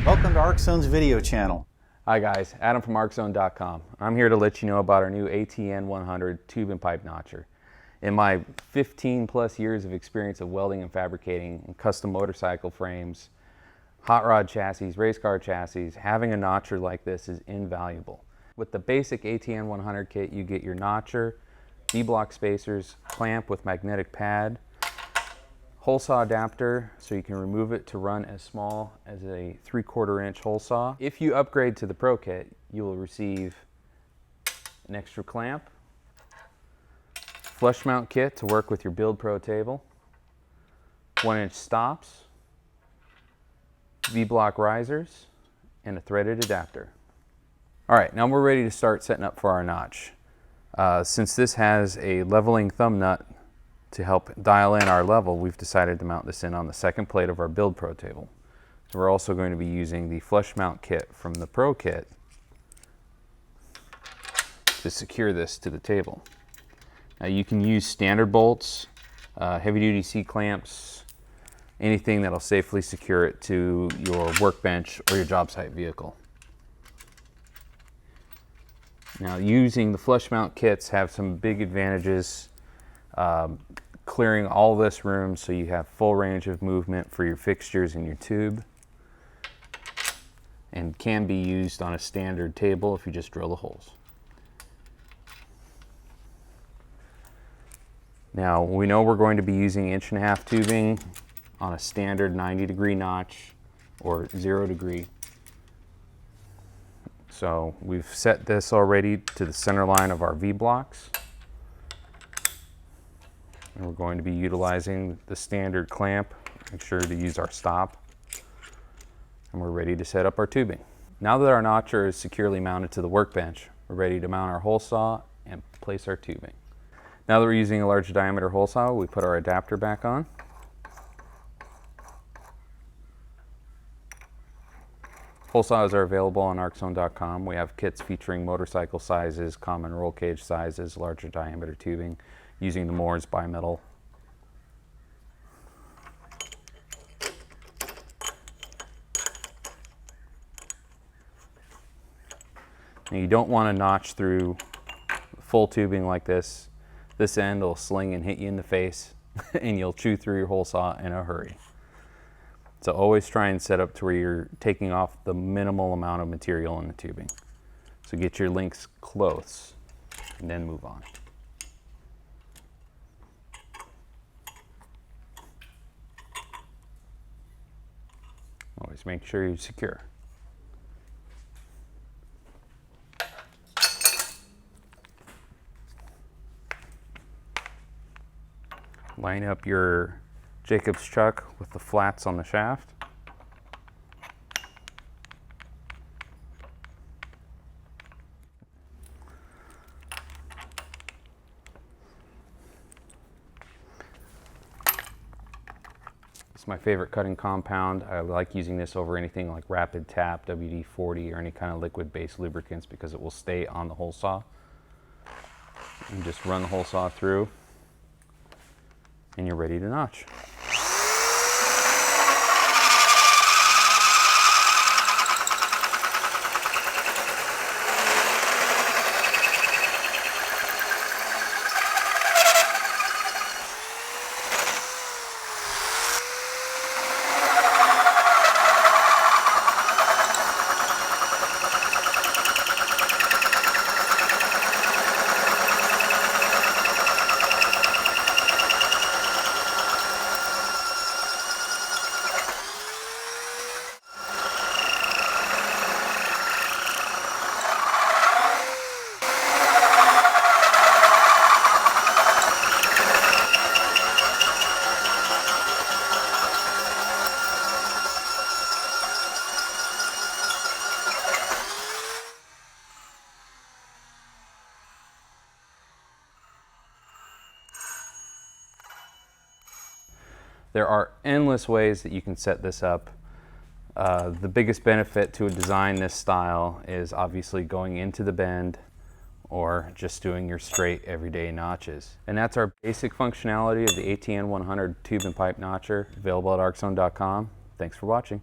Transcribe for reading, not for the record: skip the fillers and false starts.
Welcome to Arc-Zone's video channel. Hi guys, Adam from Arc-Zone.com. I'm here to let you know about our new ATN 100 tube and pipe notcher. In my 15 plus years of experience of welding and fabricating and custom motorcycle frames, hot rod chassis, race car chassis, having a notcher like this is invaluable. With the basic ATN 100 kit, you get your notcher, V-block spacers, clamp with magnetic pad, hole saw adapter so you can remove it to run as small as a 3/4 inch hole saw. If you upgrade to the Pro kit, you will receive an extra clamp, flush mount kit to work with your BuildPro table, 1-inch stops, V-block risers, and a threaded adapter. All right, now we're ready to start setting up for our notch. Since this has a leveling thumb nut to help dial in our level, we've decided to mount this in on the second plate of our BuildPro table. So we're also going to be using the flush mount kit from the Pro kit to secure this to the table. Now you can use standard bolts, heavy duty C-clamps, anything that'll safely secure it to your workbench or your job site vehicle. Now using the flush mount kits have some big advantages. Clearing all this room so you have full range of movement for your fixtures and your tube, and can be used on a standard table if you just drill the holes. Now we know we're going to be using 1.5-inch tubing on a standard 90-degree notch or 0 degree. So we've set this already to the center line of our V-blocks. And we're going to be utilizing the standard clamp. Make sure to use our stop. And we're ready to set up our tubing. Now that our notcher is securely mounted to the workbench, we're ready to mount our hole saw and place our tubing. Now that we're using a large diameter hole saw, we put our adapter back on. Hole saws are available on Arc-Zone.com. We have kits featuring motorcycle sizes, common roll cage sizes, larger diameter tubing, using the Moore's bimetal. Now you don't want to notch through full tubing like this. This end will sling and hit you in the face and you'll chew through your hole saw in a hurry. So always try and set up to where you're taking off the minimal amount of material in the tubing. So get your links close and then move on. Always make sure you're secure. Line up your Jacob's chuck with the flats on the shaft. It's my favorite cutting compound. I like using this over anything like Rapid Tap, WD-40, or any kind of liquid-based lubricants because it will stay on the hole saw. And just run the hole saw through, and you're ready to notch. There are endless ways that you can set this up. The biggest benefit to a design this style is obviously going into the bend or just doing your straight everyday notches. And that's our basic functionality of the ATN 100 Tube and Pipe Notcher, available at Arc-Zone.com. Thanks for watching.